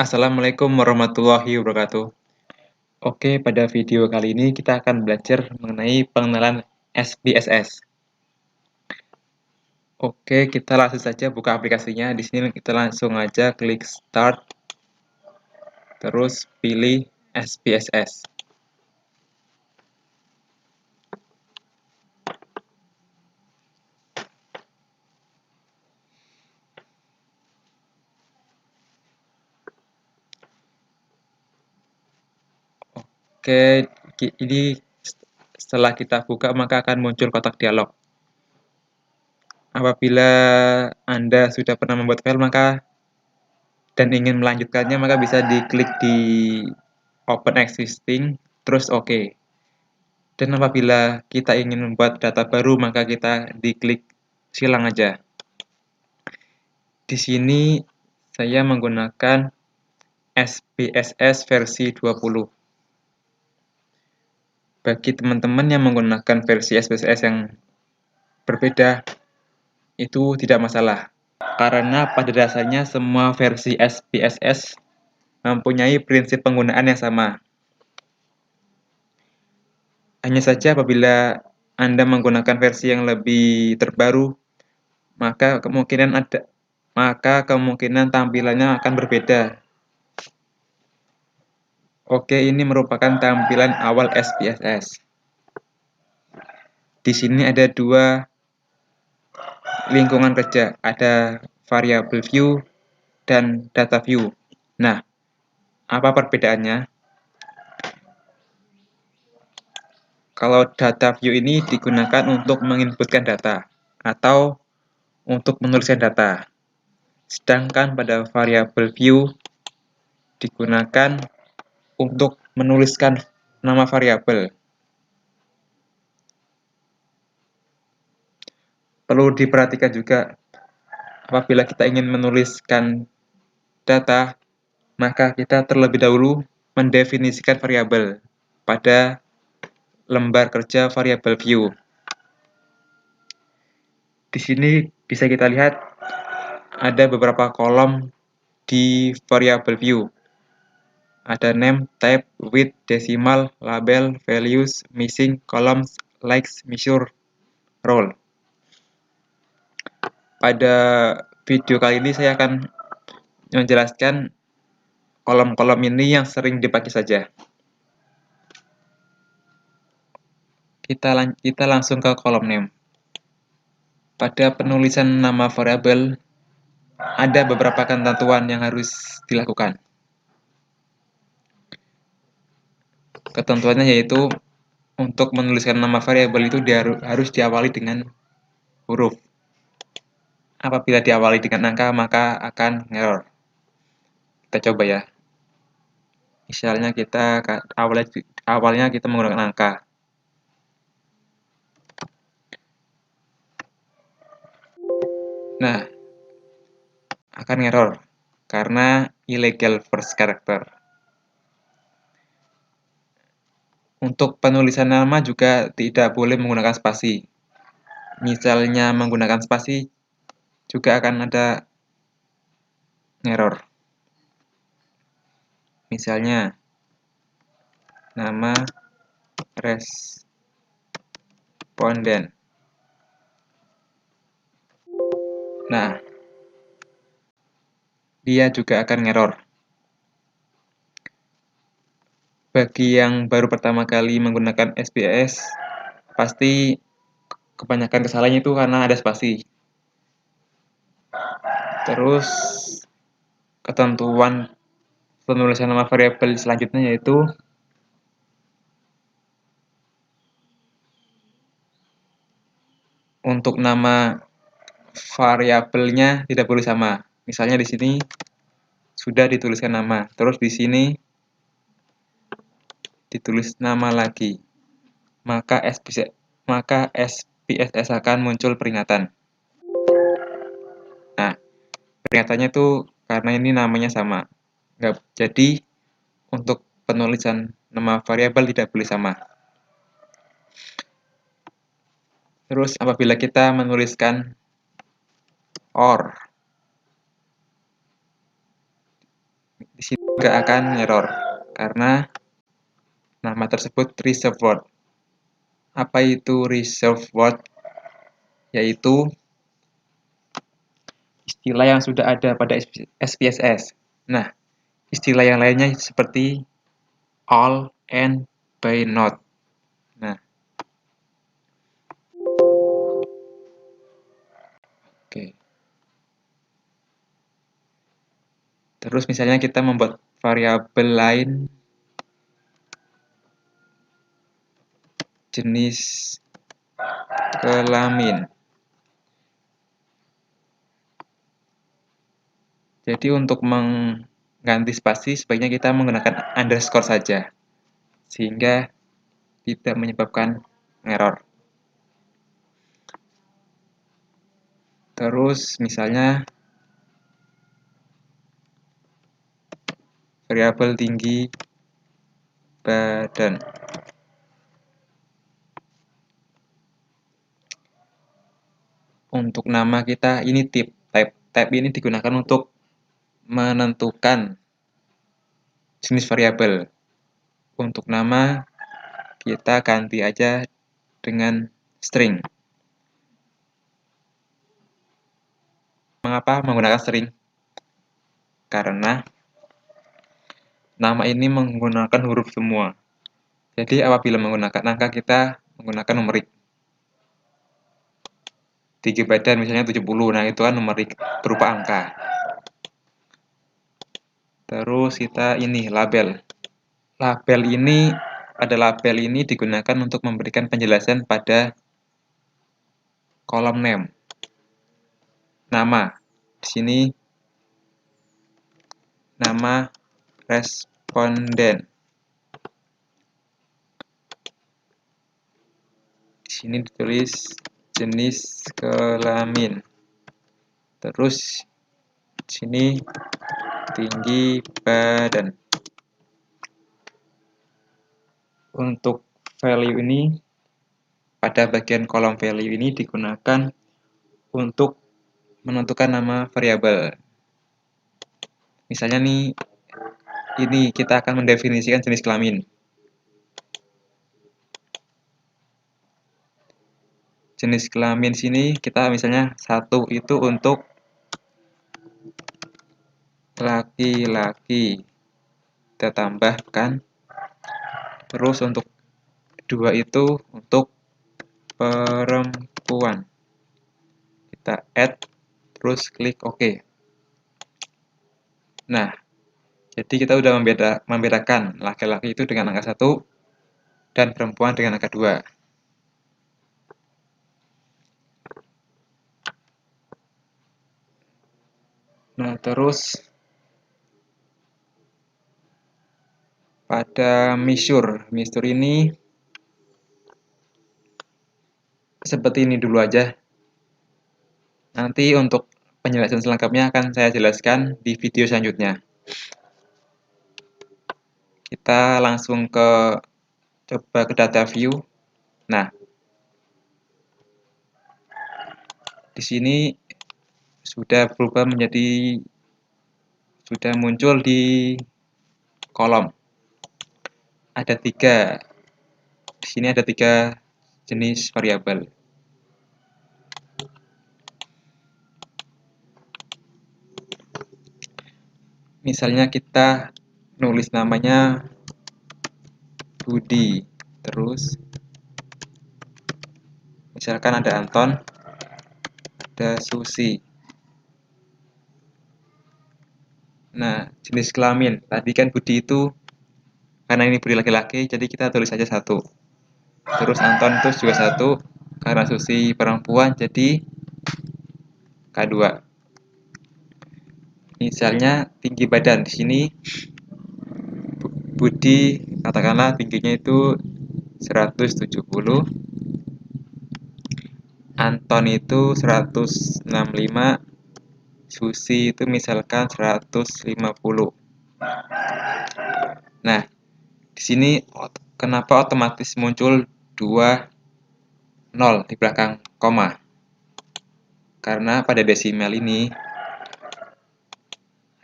Assalamualaikum warahmatullahi wabarakatuh. Oke, pada video kali ini kita akan belajar mengenai pengenalan SPSS. Oke, kita langsung saja buka aplikasinya. Di sini kita langsung aja klik Start, terus pilih SPSS. Oke, ini setelah kita buka maka akan muncul kotak dialog. Apabila Anda sudah pernah membuat file dan ingin melanjutkannya, maka bisa diklik di Open Existing, terus OK. Dan apabila kita ingin membuat data baru, maka kita diklik silang aja. Di sini saya menggunakan SPSS versi 20. Bagi teman-teman yang menggunakan versi SPSS yang berbeda, itu tidak masalah. Karena pada dasarnya semua versi SPSS mempunyai prinsip penggunaan yang sama. Hanya saja apabila Anda menggunakan versi yang lebih terbaru, maka kemungkinan tampilannya akan berbeda. Oke, ini merupakan tampilan awal SPSS. Di sini ada dua lingkungan kerja, ada variable view dan data view. Nah, apa perbedaannya? Kalau data view ini digunakan untuk menginputkan data atau untuk menuliskan data. Sedangkan pada variable view digunakan untuk menuliskan nama variabel. Perlu diperhatikan juga, apabila kita ingin menuliskan data, maka kita terlebih dahulu mendefinisikan variabel pada lembar kerja variable view. Di sini bisa kita lihat ada beberapa kolom di variable view. Ada name, type, width, decimal, label, values, missing, columns, likes, measure, role. Pada video kali ini saya akan menjelaskan kolom-kolom ini yang sering dipakai saja. Kita langsung ke kolom name. Pada penulisan nama variabel, ada beberapa ketentuan yang harus dilakukan. Ketentuannya yaitu untuk menuliskan nama variabel itu harus diawali dengan huruf. Apabila diawali dengan angka, maka akan error. Kita coba ya. Misalnya awalnya kita menggunakan angka. Nah, akan error karena illegal first character. Untuk penulisan nama juga tidak boleh menggunakan spasi. Misalnya menggunakan spasi juga akan ada error. Misalnya nama responden. Nah, dia juga akan error. Bagi yang baru pertama kali menggunakan SPSS, pasti kebanyakan kesalahannya itu karena ada spasi. Terus ketentuan penulisan nama variabel selanjutnya yaitu untuk nama variabelnya tidak boleh sama. Misalnya di sini sudah dituliskan nama, terus di sini ditulis nama lagi. Maka SPSS akan muncul peringatan. Nah, peringatannya itu karena ini namanya sama. Jadi untuk penulisan nama variabel tidak boleh sama. Terus apabila kita menuliskan OR, di di sini nggak akan error karena nama tersebut reserved word. Apa itu reserved word? Yaitu istilah yang sudah ada pada SPSS. Nah, istilah yang lainnya seperti all and by not. Nah, oke. Terus misalnya kita membuat variabel lain jenis kelamin. Jadi untuk mengganti spasi sebaiknya kita menggunakan underscore saja sehingga tidak menyebabkan error. Terus misalnya variabel tinggi badan. Untuk nama kita ini type. Type ini digunakan untuk menentukan jenis variabel. Untuk nama kita ganti aja dengan string. Mengapa menggunakan string? Karena nama ini menggunakan huruf semua. Jadi apabila menggunakan angka kita menggunakan numerik. Tinggi badan misalnya 70, nah itu kan numerik berupa angka. Terus kita ini label. Label ini digunakan untuk memberikan penjelasan pada kolom name. Nama. Di sini nama responden. Di sini ditulis jenis kelamin. Terus di sini tinggi badan. Untuk value ini pada bagian kolom value ini digunakan untuk menentukan nama variabel. Misalnya nih, ini kita akan mendefinisikan jenis kelamin. Jenis kelamin sini kita misalnya 1 itu untuk laki-laki. Kita tambahkan. Terus untuk 2 itu untuk perempuan. Kita add, terus klik OK. Nah, jadi kita sudah membedakan laki-laki itu dengan angka 1 dan perempuan dengan angka 2. Nah, terus pada measure ini seperti ini dulu aja. Nanti untuk penjelasan selengkapnya akan saya jelaskan di video selanjutnya. Kita langsung coba ke data view. Nah, di sini sudah muncul di kolom. Ada 3. Di sini ada 3 jenis variabel. Misalnya kita nulis namanya Budi, terus misalkan ada Anton, ada Susi. Nah, jenis kelamin. Tadi kan Budi itu, karena ini Budi laki-laki, jadi kita tulis saja 1. Terus Anton itu juga 1, karena Susi perempuan, jadi K2. Misalnya tinggi badan. Di sini Budi, katakanlah tingginya itu 170. Anton itu 165. Susi itu misalkan 150. Nah, di sini kenapa otomatis muncul 2 0 di belakang koma? Karena pada desimal ini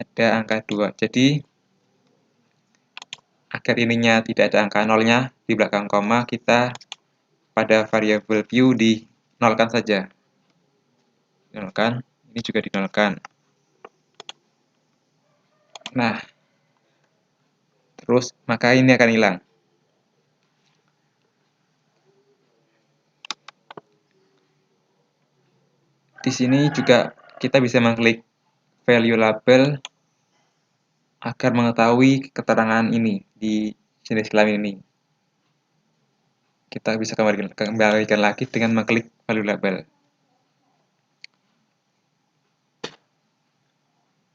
ada angka 2. Jadi agar ininya tidak ada angka nolnya di belakang koma, kita pada variabel view dinolkan saja. Dinolkan, ini juga dinolkan. Nah, terus maka ini akan hilang. Di sini juga kita bisa mengklik value label agar mengetahui keterangan ini di jenis kelamin ini. Kita bisa kembalikan lagi dengan mengklik value label.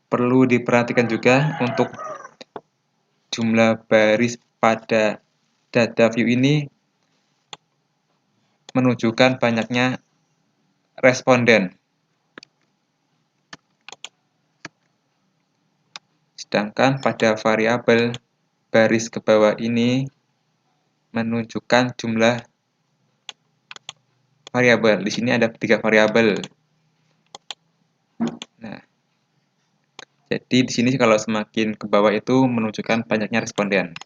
Perlu diperhatikan juga untuk jumlah baris pada data view ini menunjukkan banyaknya responden. Sedangkan pada variabel baris ke bawah ini menunjukkan jumlah variabel. Di sini ada 3 variabel. Nah, jadi di sini kalau semakin ke bawah itu menunjukkan banyaknya responden.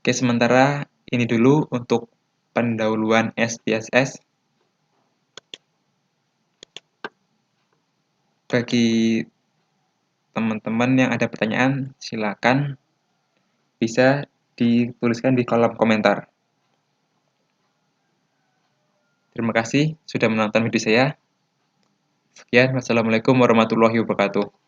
Oke, sementara ini dulu untuk pendahuluan SPSS. Bagi teman-teman yang ada pertanyaan, silakan bisa dituliskan di kolom komentar. Terima kasih sudah menonton video saya. Sekian, wassalamualaikum warahmatullahi wabarakatuh.